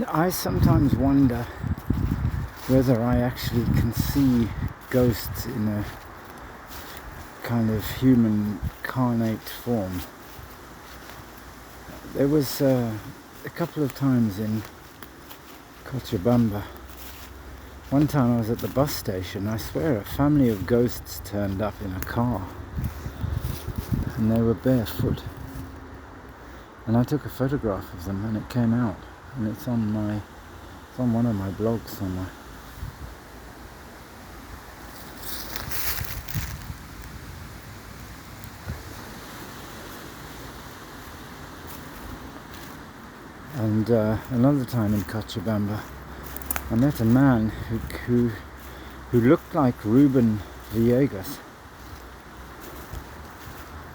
I sometimes wonder whether I actually can see ghosts in a kind of human carnate form. There was a couple of times in Cochabamba. One time I was at the bus station. I swear a family of ghosts turned up in a car, and they were barefoot. And I took a photograph of them, and it came out, and it's on one of my blogs somewhere. And another time in Cochabamba, I met a man who looked like Ruben Villegas,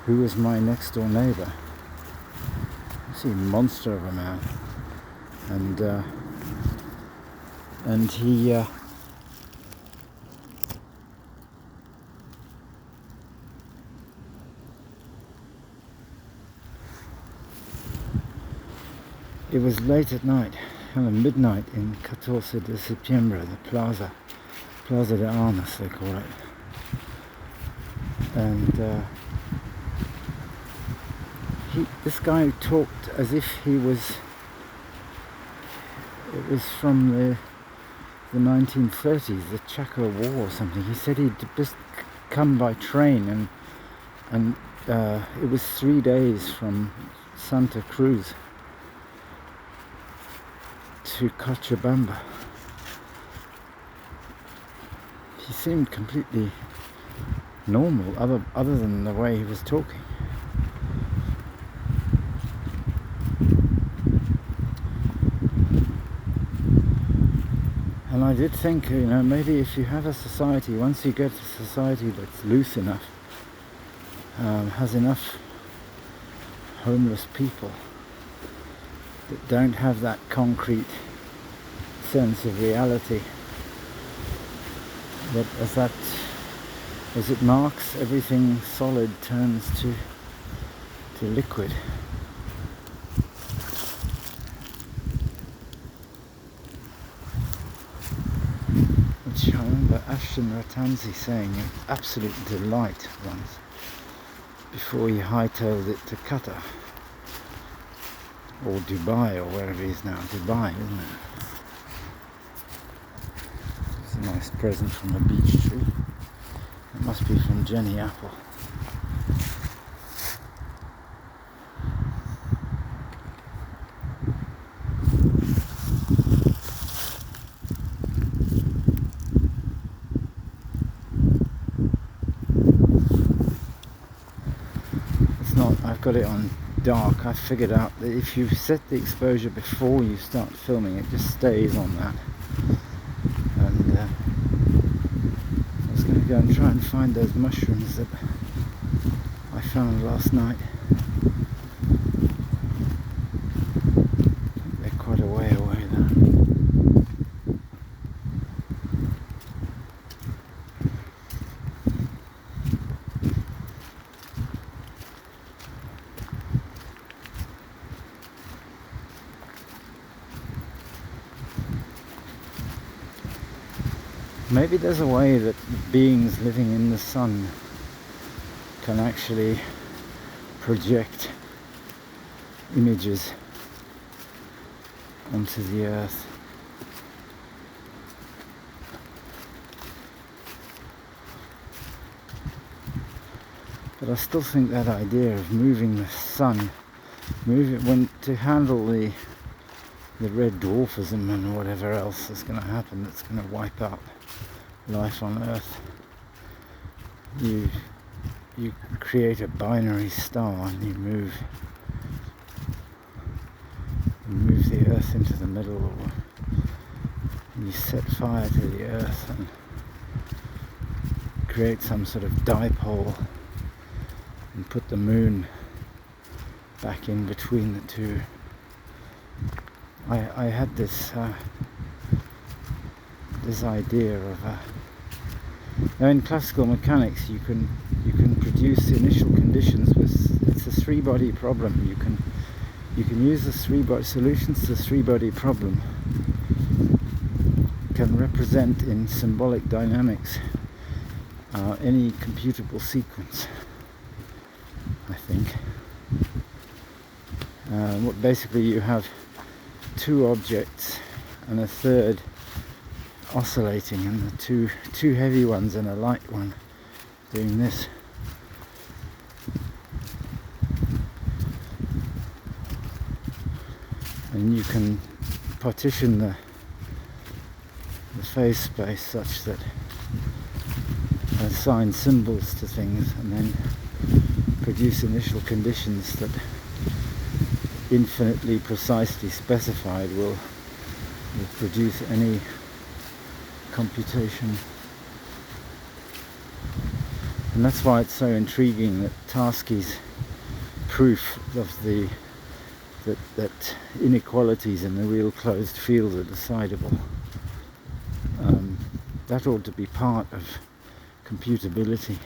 who was my next door neighbour. He's a monster of a man, and he it was late at night, kind of midnight in 14 de Septiembre, the Plaza de Armas they call it, and this guy talked as if it was from the 1930s, the Chaco War or something. He said he'd just come by train, and it was 3 days from Santa Cruz to Cochabamba. He seemed completely normal, other than the way he was talking. And I did think, maybe if you have a society, once you get a society that's loose enough, has enough homeless people that don't have that concrete sense of reality, that as it marks, everything solid turns to liquid. Which I remember Ashton Ratanzi saying an absolute delight once, before he hightailed it to Qatar, or Dubai, or wherever he is now. Dubai, isn't it? It's a nice present from a beech tree. It must be from Jenny Apple. It's not, I've got it on dark. I figured out that if you set the exposure before you start filming, it just stays on that. And I was going to go and try and find those mushrooms that I found last night. They're quite a way away though. Maybe there's a way that beings living in the sun can actually project images onto the earth. But I still think that idea of moving the sun, to handle the red dwarfism and whatever else is going to happen that's going to wipe out life on Earth. You create a binary star and you move the Earth into the middle, or you set fire to the Earth and create some sort of dipole and put the moon back in between the two. I had this idea of now in classical mechanics you can produce initial conditions with, it's a three-body problem. you can use the solutions to the three-body problem can represent in symbolic dynamics any computable sequence, I think. What basically you have two objects and a third oscillating, and the two heavy ones and a light one doing this. And you can partition the phase space such that assign symbols to things and then produce initial conditions that, infinitely precisely specified, will produce any computation. And that's why it's so intriguing that Tarski's proof of that inequalities in the real closed field are decidable. That ought to be part of computability,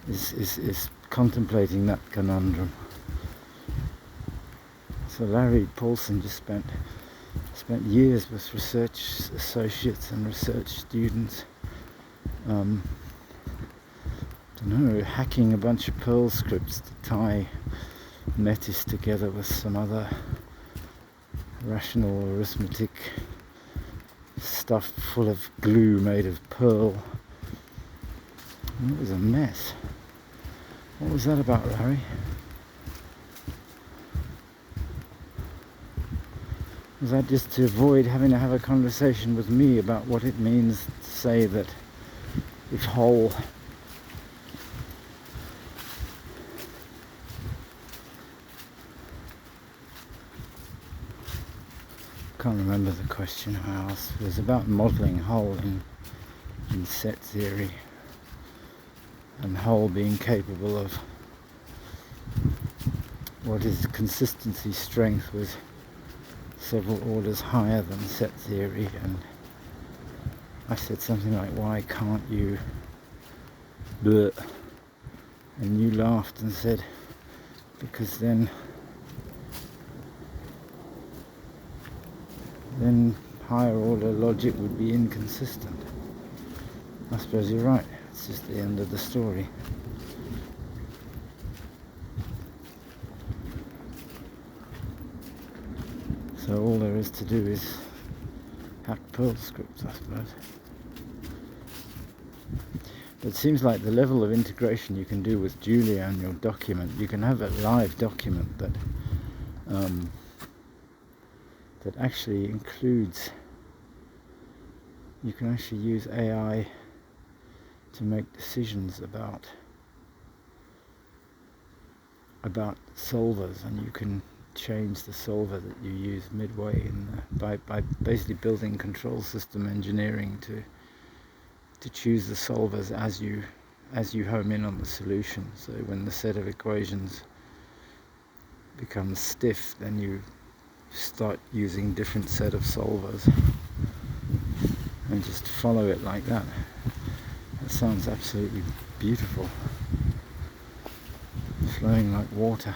is contemplating that conundrum. So Larry Paulson just spent years with research associates and research students, hacking a bunch of Perl scripts to tie Metis together with some other rational arithmetic stuff full of glue made of Perl. And it was a mess. What was that about, Larry? Was that just to avoid having to have a conversation with me about what it means to say that if whole can't remember the question I asked. It was about modelling whole in set theory, and whole being capable of what is consistency strength with several orders higher than set theory. And I said something like, why can't you bleh? And you laughed and said, because then higher order logic would be inconsistent. I suppose you're right. It's just the end of the story. So all there is to do is hack Perl scripts, I suppose. But it seems like the level of integration you can do with Julia and your document, you can have a live document that that actually includes, you can actually use AI to make decisions about solvers, and you can change the solver that you use midway by basically building control system engineering to choose the solvers as you home in on the solution. So when the set of equations becomes stiff, then you start using different set of solvers and just follow it like that. That sounds absolutely beautiful, flowing like water.